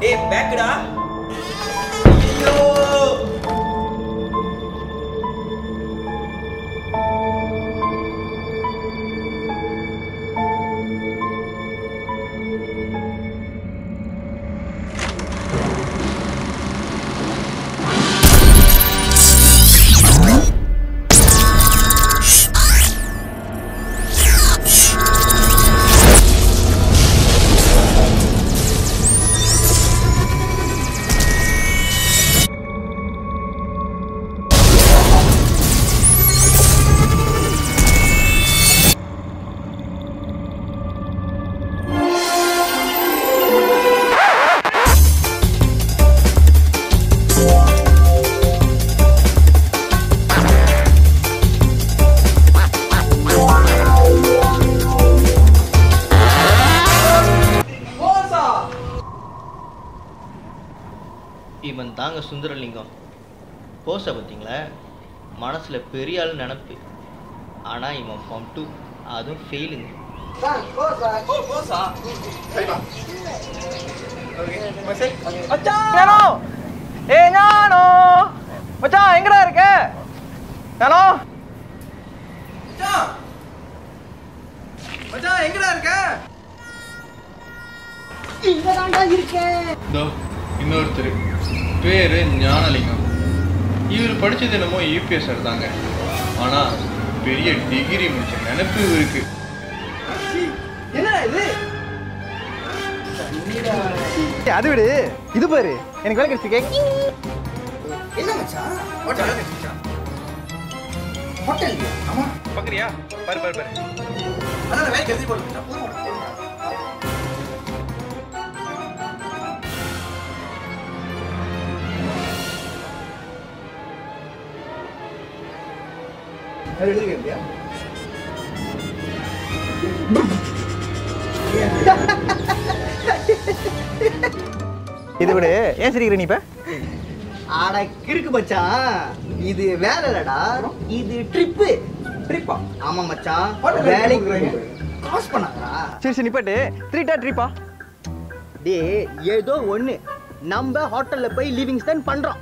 டேய் பேக்டா. ஐயோ இவன் தாங்க சுந்தரலிங்கம். போஸை பார்த்தீங்களா, மனசில் பெரிய ஆள் நினப்பு. ஆனால் இவன் ஃபார்ம் 2, அதுவும் ஃபெயிலுங்க. மச்சான் எங்கடா இருக்க? ஹலோ மச்சான் எங்கடா இருக்க? இங்க தான்டா இருக்கேன். இன்னொருத்தர் பேரு ஞானலிங்கம். இவர் படிச்சது என்னமோ யூபிஎஸ் தாங்க. ஆனா பெரிய டிகிரி முடிச்ச நினைப்பு இருக்கு. என்ன இது? அது விடு, இது பாரு எனக்கு வேலை கிடைச்சிருக்கே. என்ன மச்சான்? ஹோட்டல் கிடைச்சிச்சா? ஹோட்டல் ஆமா. பாக்குறியா? பாரு பாரு பாரு. அதான் வேலை கிடைச்சி போடு. இது விடு, ஏன் சிரிக்கிற நீ இப்ப? ஆனா கிறுக்கு மச்சான், இது வேலை இல்லடா, இது ட்ரிப்பு. ட்ரிப்பா? ஆமா மச்சான், வேலைக்கு காசு பண்ணாங்கடா. சரி சரி நிப்பாட்டு. 3 டா ட்ரிப்பா? டேய் ஏதோ ஒண்ணு, நம்ம ஹோட்டல்ல போய் லிவிங்ஸ்டன் பண்றோம்.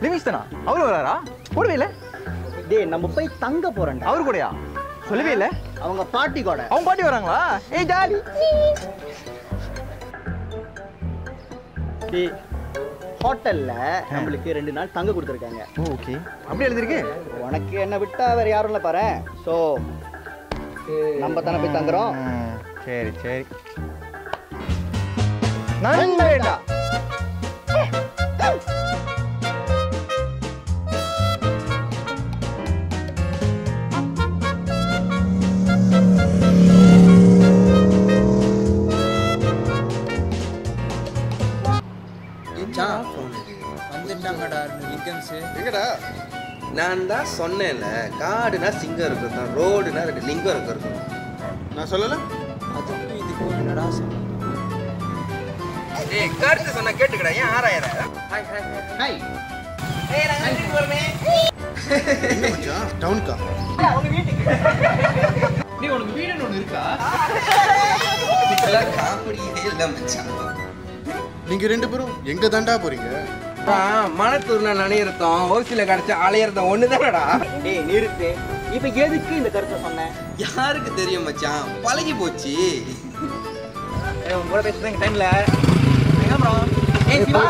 லிவிங்ஸ்டனா? அவரு வராரா? போடவே இல்ல. டேய் நம்ம போய் தங்க போறோம். அவரு கூடயா? சொல்லவே இல்ல. அவங்க பாட்டி கூட. அவங்க பாட்டி வராங்களா? ஏய் ஜாலி. டேய் ஹோட்டல்ல நம்மளுக்கு 2 நாள் தங்க கொடுத்துருக்காங்க. ஓகே, அப்படி எழுதிருக்கு. உனக்கு என்ன விட்டா வேற யாரும் இல்ல பாரு. சோ நம்ம தானே போய் தங்குறோம். சரி சரி. நன்றேடா. எங்கடா? நான் தான் சொன்னேன்ல, காடுனா சிங்கம் இருக்கும், ரோடுனா 2 லிங்கம் இருக்கும். நான் சொல்லல? அதுக்கு இதுக்கு என்னடா சொன்ன? ஏய் கருத்து சொன்னா கேட்டுக்கடா, ஏன் ஆராயற? Hi hi hi. ஏய் நான் வீட்டுக்கு வரமே. என்ன மச்சான்? டவுன்கா? உங்க வீட்டுக்கு. நீ உனக்கு வீடுன்னு ஒன்று இருக்கா? இதெல்லாம் காமெடியே இல்ல மச்சான். நீங்க 2 பேரும் எங்க தாண்டா போறீங்க? மணத்தூர்ல நனையறதும் ஓசில கிடைச்ச அலையறதும் ஒண்ணுதானடா. டேய் நிறுத்து. இப்ப எதுக்கு இந்த கருத்தை சொன்ன? யாருக்கு தெரியும் மச்சான், பழகி போச்சு. உங்களோட பேசுறது எங்க டைம்ல. எங்க ப்ரோ? ஏய் சிவா,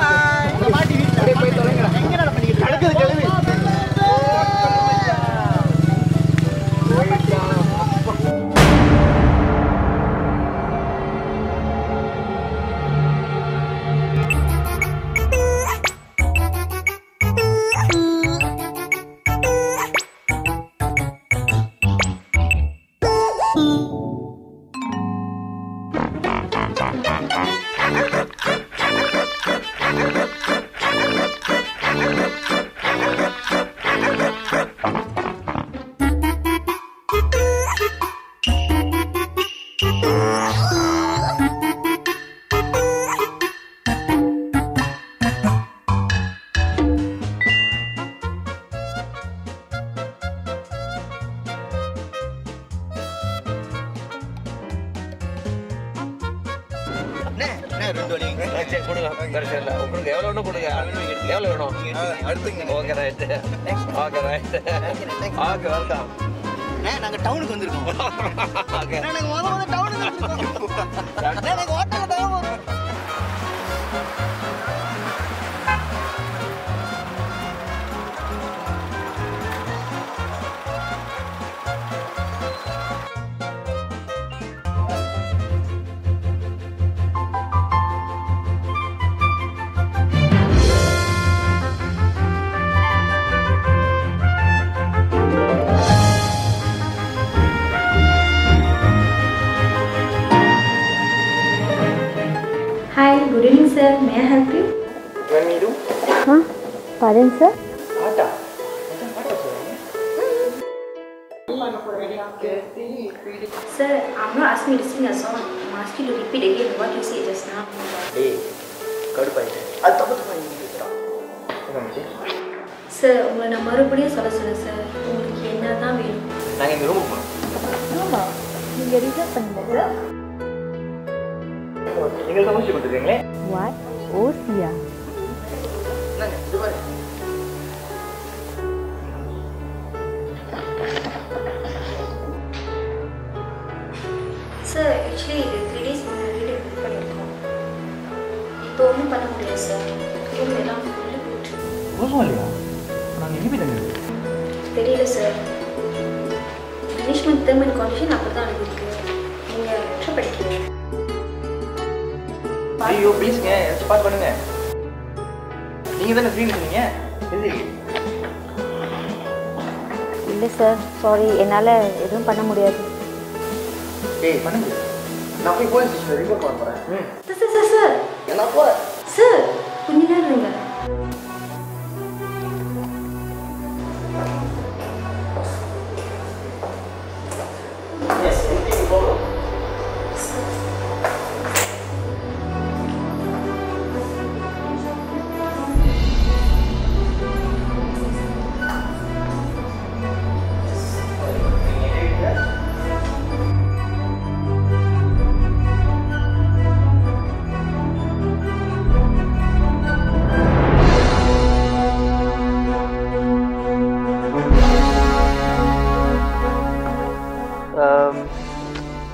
உங்க பாட்டி வீட்டுல போய் தொலைங்கடா. எங்கடா பண்ணிக்கிட்டு நடக்குது கேளு. 2 வழி சரி கொடுங்க பிரச்சனை இல்லை கொடுங்க எவ்வளோ வேணும் கொடுங்க எவ்வளோ வேணும் அடுத்துங்க okay right okay right okay welcome நாங்க டவுனுக்கு வந்திருக்கோம் ஓகே நாங்க முத டவுனுக்கு வந்திருக்கோம் நாங்க ஹோட்டல்ல தான் வரோம் Hi, good evening sir. May I help you? When me do? Pardon sir? Sir, I'm not asking you to sing a song. I'm asking you to repeat again what you said just now. டேய் கடுப்பாயிட்டேன். அது தப்பு பண்ணி Sir, உங்களை நான் மறுபடியும் சொல்ல சொன்னேன் sir. உங்களுக்கு என்னதான் வேணும்? நாங்கள் இந்த ரூமுக்கு போகணும். ஆமா. நீங்க ரிசர்வ் பண்ணுங்க சார். நீங்கள் தான் முடிச்சு கொடுத்துருக்கீங்களே. What? ஓசியா? சார் ஆக்சுவலி இது 3 days முன்னாடி புக் பண்ணியிருக்கோம். இப்போ ஒன்றும் பண்ண முடியாது சார். ரூம் எல்லாம் ஃபுல்லு போட்டு. ஓசம் இல்லையா? நாங்கள் எங்கே போய் தங்க? தெரியல sir. Management term and condition அப்படி தான் இருக்கு. நீங்கள் எக்ஸ்ட்ரா படிக்கிறீங்க. ஐயோ ப்ளீஸ்ங்க ஸ்பாட் பண்ணுங்க. நீங்கள் தானே ஃப்ரீன்னு சொன்னீங்க. இல்லை சார், சாரி, என்னால் எதுவும் பண்ண முடியாது. டேய் பண்ணுங்க. நான் போய் போலீஸ் ஸ்டேஷனில் ரிப்போர்ட் பண்ண போகிறேன். சார் சார் சார் என்ன போகிற? சார் கொஞ்ச நேரம் இருங்க.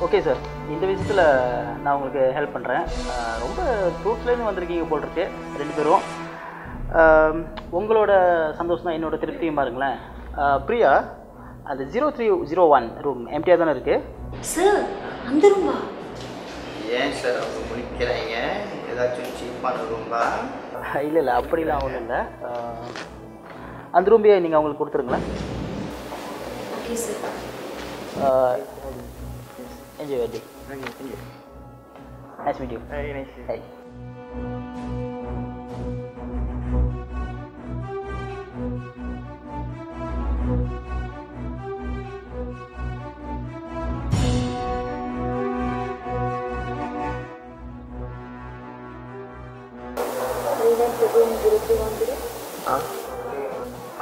ஓகே சார், இந்த விஷயத்தில் நான் உங்களுக்கு ஹெல்ப் பண்ணுறேன். ரொம்ப ப்ரூஃப்லேருந்து வந்திருக்கீங்க போல் இருக்கு 2 பேரும். உங்களோட சந்தோஷம் தான் என்னோட திருப்தியும் பாருங்களேன். பிரியா, அந்த 0301 ரூம் எம்டியாக தானே இருக்குது? சார் அந்த ரூம்பா? ஏன் சார் அவங்க முடிக்கிறாங்க? ஏதாச்சும் சீப்பான ரூம்பா? இல்லை இல்லை, அப்படிலாம் ஒன்றும் இல்லை. அந்த ரூம்பையே நீங்கள் அவங்களுக்கு கொடுத்துருங்களேன். Okay sir. Enjoy your day. Enjoy. Nice to meet you. Very nice. Hey.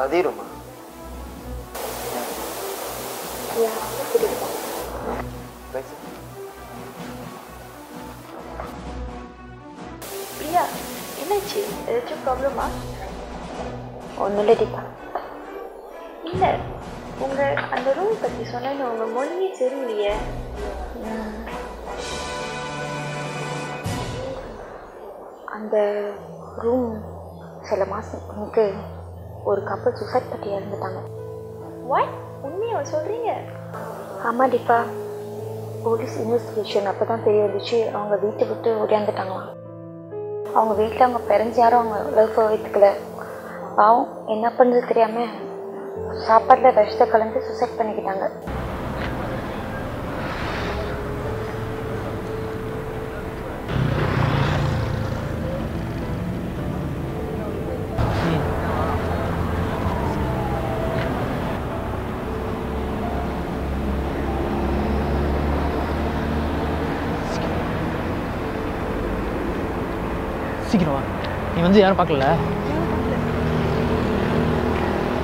அதே ரூமா? பிரியா, என்னாச்சு? ஏதாச்சும் ப்ராப்ளமா? ஒன்றும் இல்லை தீபா. இல்லை, உங்கள் அந்த ரூம் பற்றி சொன்னேன்னு உங்கள் மொழியே சரியில்லையே. அந்த ரூம் சில மாதத்துக்கு ஒரு கப்பல் சூசைட் பற்றி இறந்துட்டாங்க. வாட்? உண்மையை சொல்கிறீங்க? ஆமாம் தீபா, போலீஸ் இன்வெஸ்டிகேஷன் அப்போ தான் தெரிய வந்துச்சு. அவங்க வீட்டை விட்டு ஓடியாந்துட்டாங்களாம். அவங்க வீட்டில் அவங்க பேரண்ட்ஸ் யாரும் அவங்க லவ் வைத்துக்கல. பாவம் என்ன பண்ணுறது தெரியாமல் சாப்பாட்டில் விஷத்தை கலந்து சூசைட் பண்ணிக்கிட்டாங்க. சீக்கிரம் வா. நீ வந்து யாரும் பார்க்கல.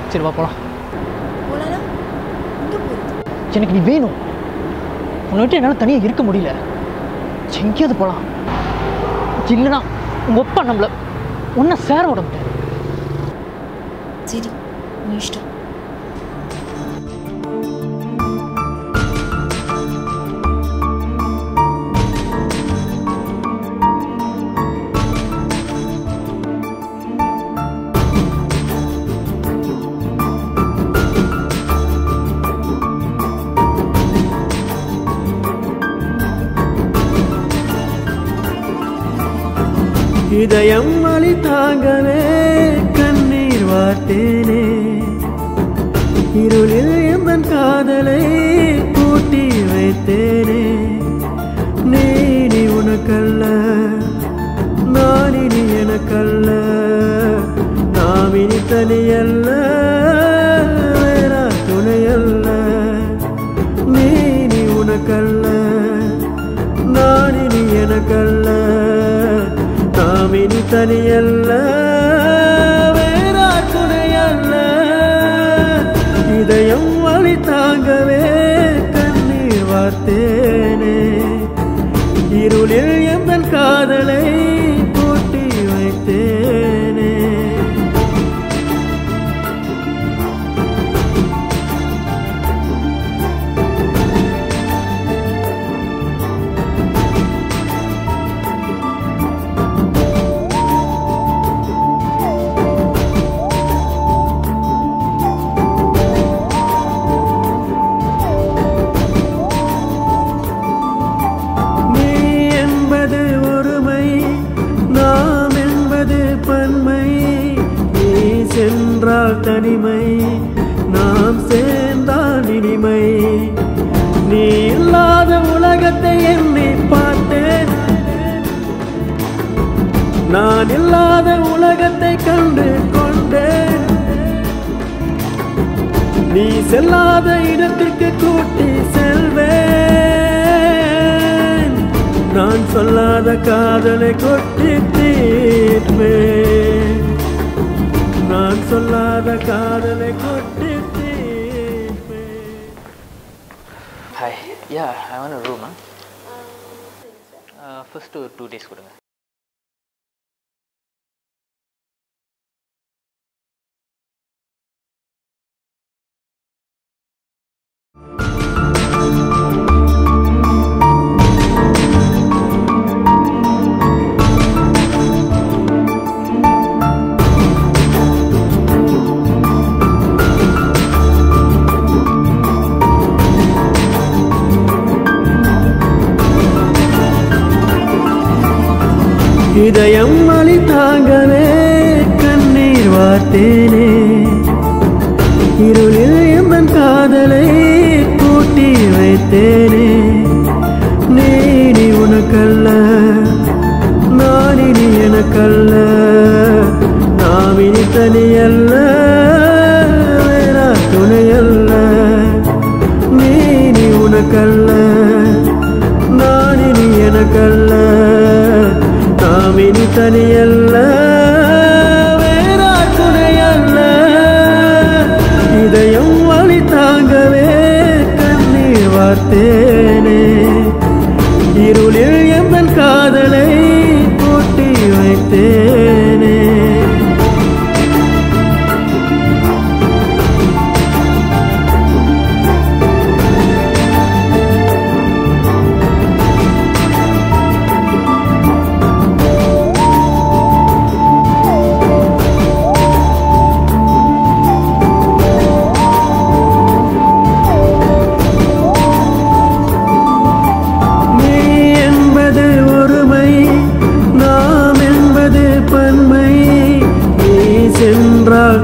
சரி வா போகலாம். எனக்கு நீ வேணும். உன்னை விட்டு என்னால் தனியாக இருக்க முடியல. எங்கேயாவது போகலாம். இல்லைனா உங்கள் அப்பா நம்மளை ஒன்றை சேர விட முடியாது. சரி, நீ இஷ்டம். இதயம் வலி தாங்கவே கண்ணீர் வார்த்தேனே, இருளில் என் காதலை பூட்டி வைத்தேனே. நீ உனக்கல்ல, நான் இனி எனக்கல்ல, நாம் இனி தனியல்ல, வேறா துணையல்ல. நீ உனக்கல்ல, நான் இனி எனக்கல்ல, நாம் இனி தனியல்ல, வேறா துணையல்ல. இதயம் வலி தாங்கவே கண்ணீர் வார்த்தேனே, இருளில் என் காதலை பூட்டி வைத்தேனே. தனிமை நாம் சேர்ந்தால் இனிமை. நீ இல்லாத உலகத்தை எண்ணி பார்த்தேன், நான் இல்லாத உலகத்தை கண்டு கொண்டேன். நீ செல்லாத இடத்திற்கு கூட்டி செல்வேன், நான் சொல்லாத காதலை கொட்டி தீர்ப்பேன், நான் சொல்லாத காதலை கொட்டி தீர்ப்பேன். Hi, yeah I want a room. First ஒரு 2 days கொடுங்க. இதயம் வலி தாங்கவே கண்ணீர் வார்த்தேனே, இருளில் என் காதலை பூட்டி வைத்தேனே. நீ உனக்கல்ல, நான் இனி எனக்கல்ல, நாம் இனி தனியல்ல, வேறா துணையல்ல. நீ உனக்கல்ல, நான் இனி எனக்கல்ல, நாம் இனி தனியல்ல, வேறா துணையல்ல. இதயம் வலி தாங்கவே கண்ணீர் வார்த்தேனே, இருளில் என் காதலை பூட்டி வைத்தேனே.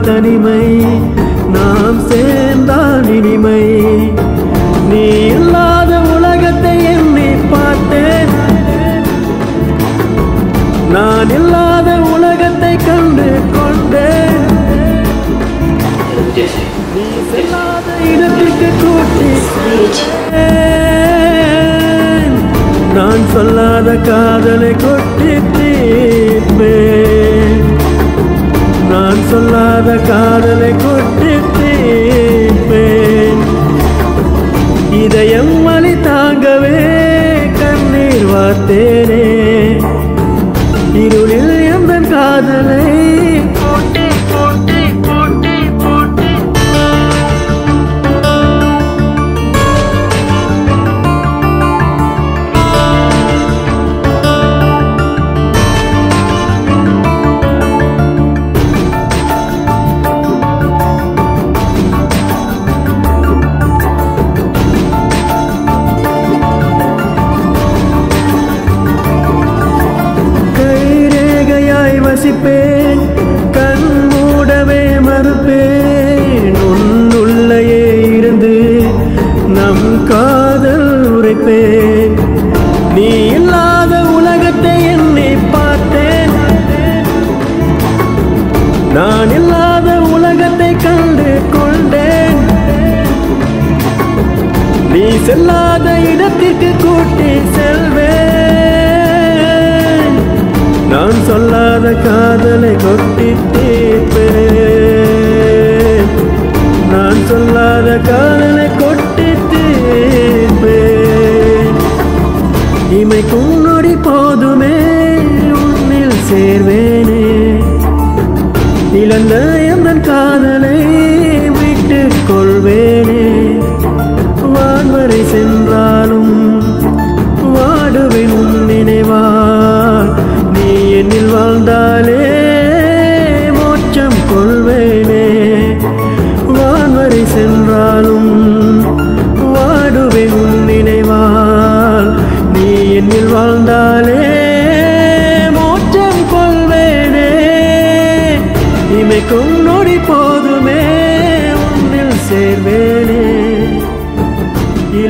தனிமை நாம் சேர்ந்தால் இனிமை. நீ இல்லாத உலகத்தை எண்ணி பார்த்தேன், நான் இல்லாத உலகத்தை கண்டு கொண்டேன். நீ செல்லாத இடத்திற்கு கூட்டி நான் சொல்லாத காதலை கொட்டி தீர்ப்பேன், நான் சொல்லாத காதலை கொட்டி தீர்ப்பேன். இதயம் வலி தாங்கவே கண்ணீர் வார்த்தேனே,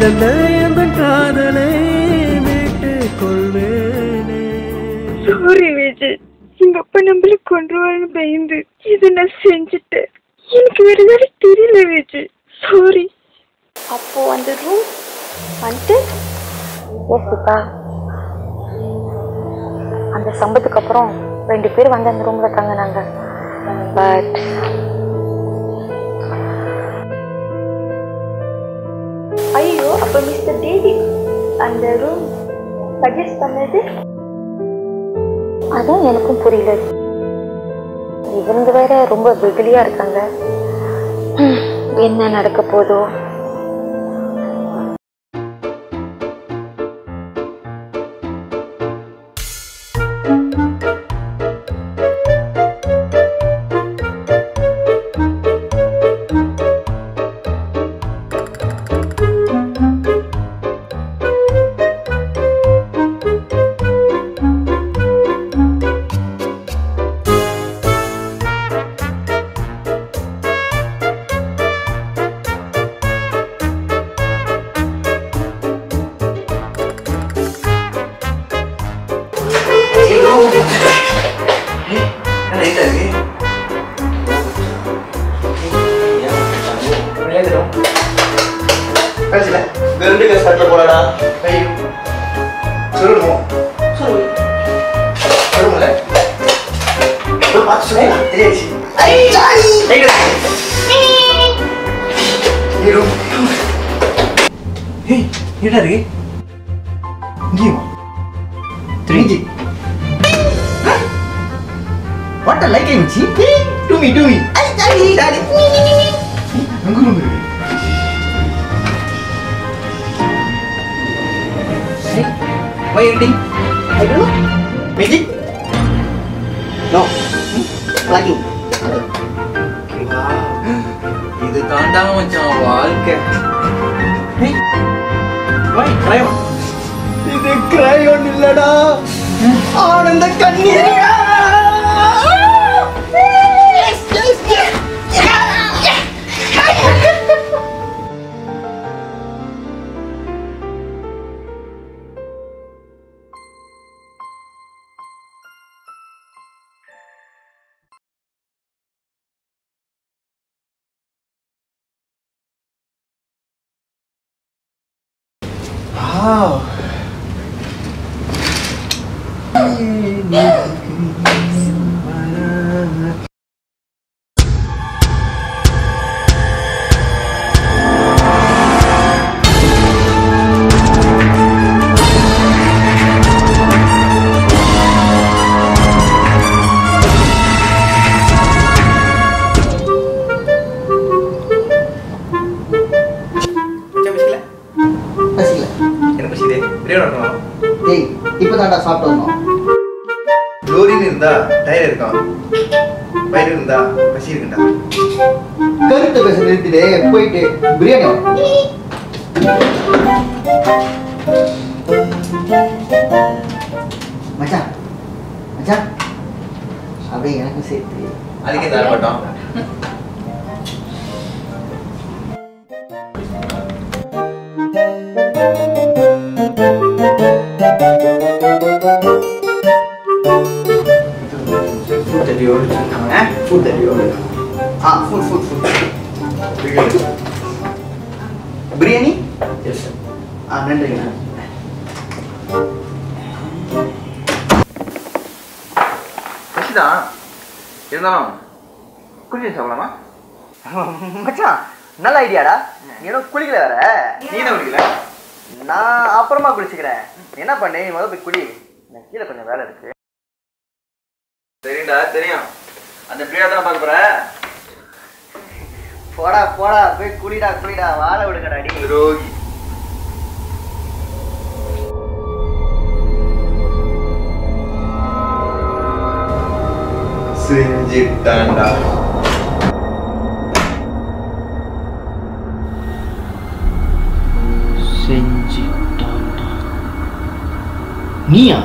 இழந்த எந்த காதலை மீட்டுக் கொள்வேனே. சாரி விஜய், எங்க அப்பா நம்மள கொன்றுவான்னு பயந்து இதை நான் செஞ்சுட்டேன். எனக்கு வேற வேலை தெரியல விஜய், சாரி. அப்போ அந்த ரூம் வந்துட்டு யோசிப்பா, அந்த சம்பத்துக்கு அப்புறம் 2 பேர் வந்து அந்த ரூம்ல தங்கினாங்க. பட் ஐயோ, அப்ப மிஸ்டர் டேவிட் அந்த ரூம் சஜஸ்ட் பண்ணது அதான் எனக்கும் புரியல. இவங்க வேற ரொம்ப வெகுலியா இருக்காங்க. என்ன நடக்க போதோ. What a like him, see? Do me. Daddy. Hey, why are you eating? I don't know. Magic? No. Plugging. இது தாண்டாம மச்சான் வாழ்க்கை. Hey, why? Crayon. இது crayon இல்லடா. ஆனந்த கண்ணீர். இப்பதான்டா சாப்பிட்டு வந்தோம். ஜோடின்னு இருந்தா டயர் இருக்கான், வயிறு இருந்தா பசி இருக்குண்டா. கருத்தை பேச நிறுத்திட்டு போயிட்டு பிரியாணி மச்சான் மச்சான் அப்படியே எனக்கும் சேர்த்து அதுக்கே தரப்பட்டோம். பிரியாணி நன்றிங்கண்ணா. பசிதான் இருந்தாலும் குளிச்சு சாப்பிடலாமா? மச்சான் நல்ல ஐடியாடா. ஏன்னா குளிக்கல வேற. நீ தான் குளிக்கல? நான் அப்புறமா குளிச்சுக்கிறேன். என்ன பண்ணு, நீ முதல்ல போய் குளி. நான் கீழே கொஞ்சம் வேலை இருக்கு. சரிடா, தெரியும். அந்த பிரியா தானே பார்க்க போற. போடா போய் குளிடா வாழ விடுங்கடா நீ ரோகி. செஞ்சிட்டான்டா. நீயா?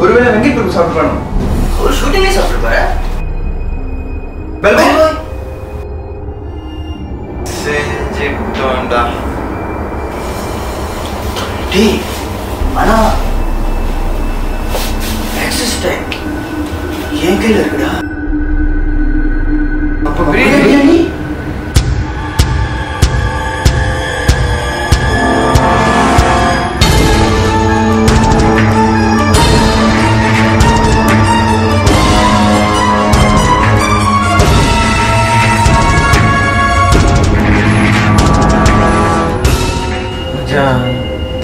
ஒருவேளை வெங்கட் பிரபு சாப்பிட்டு ஒரு ஷூட்டிங்கே சாப்பிட்டு டேய் ஆனா ஆக்சஸ் பேங்க் என் கையில் இருக்குடா. அப்ப பிரியாணி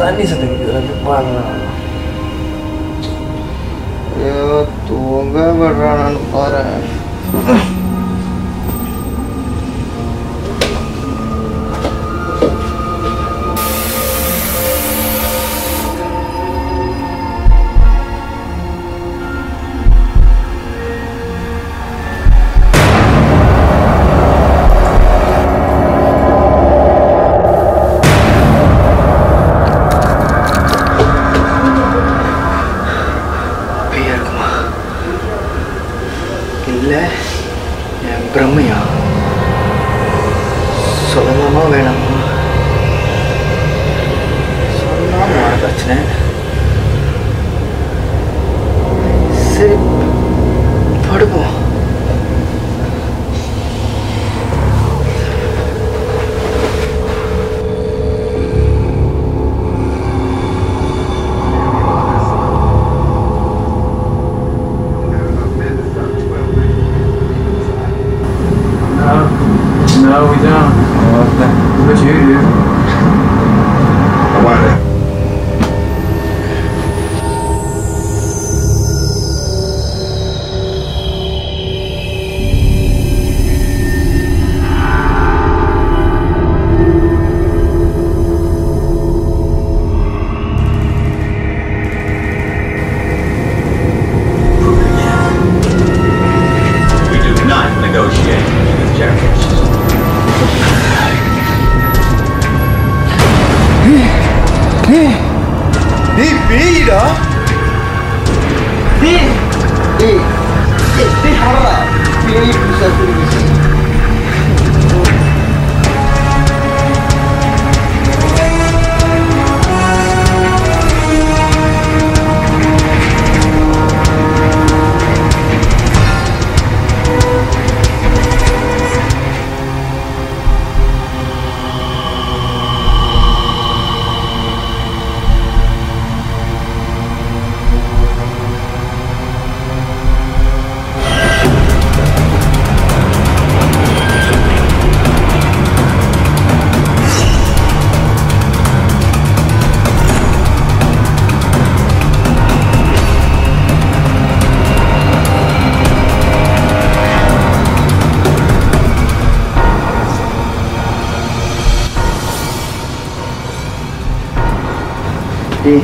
தண்ணி சத்தம் பாருங்க. ஐயோ தூங்க விடுறான்னு பாரு. இல்லை என் பிரம்மையா சொல்லலாமா வேணாமா? சொல்லாம பிரச்சனை. சரி படுப்போம். No, we don't. But you do. I want it. We do not negotiate with terrorists. டேய் பேய்டா. டேய் டேய் டேய் ஹரா பேய் புதுசா புரியுது. டேய்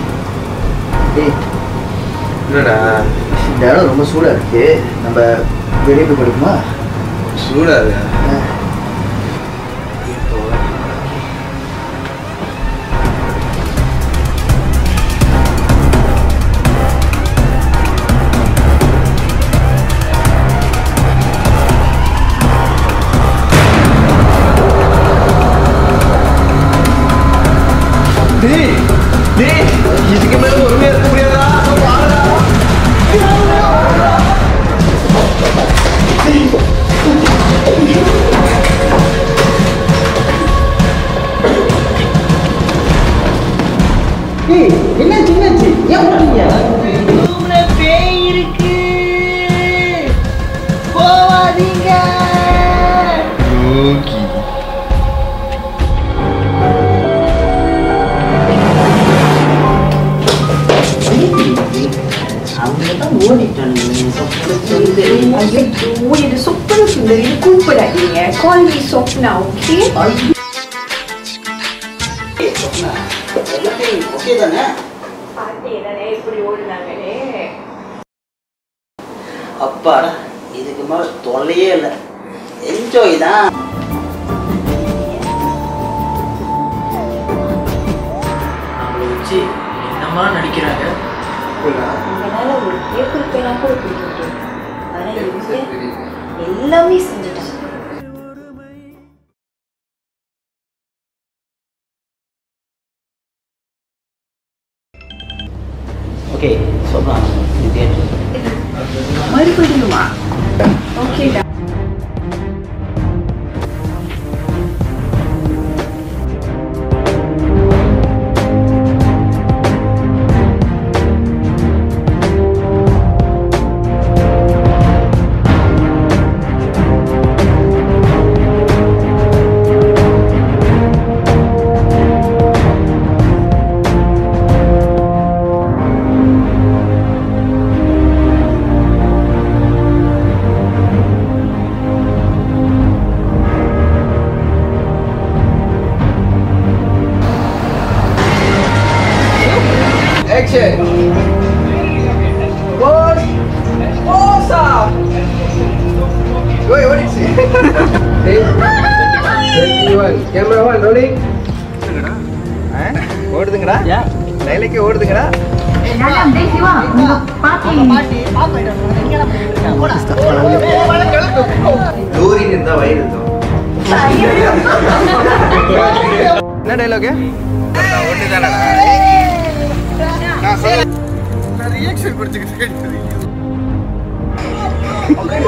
டேய் என்னடா இந்த இடம் ரொம்ப சூடாக இருக்கு. நம்ம வெளியே போய் படுக்குமா? சூடாது. டேய் டேய் இதுக்கு மேலே ஒருமையாக இருக்க முடியாதா? என்னாச்சு என்னாச்சு ஏன் விட்டீங்க? பேய் இருக்கு, போவாதீங்க. ஓகே இது சொப்பன சுந்தரி கூப்பிடாதீங்க. Call me Swapna, okay? Okay தானே? பாட்டி தானே இப்படி ஓடுனாங்கன்னே. அப்பாடா இதுக்கு மேல தொல்லையே இல்லை. என்ஜாய் தான். நம்மளை வச்சு என்னமா நடிக்கிறாங்க. என்னால ஒரு பேப்பர் பேனா கூட பிடிக்க முடியாது. ஆனா இவங்க எல்லாமே செஞ்சுட்டாங்க. ஓகே சொல்லலாம் மறுபடியுமா? ஓகேடா. Action! Boss! Bossa! Wait, what is it? 21. Camera 1, rolling. ஓடுதுங்கடா லைலைக்கு ஓடுதுங்கடா டூரின் இருந்தா வயிறு இருக்கும். என்ன டைலாக் நான் ரியாக்ஷன் கொடுத்துக்கிட்டு இருக்கேன். Okay,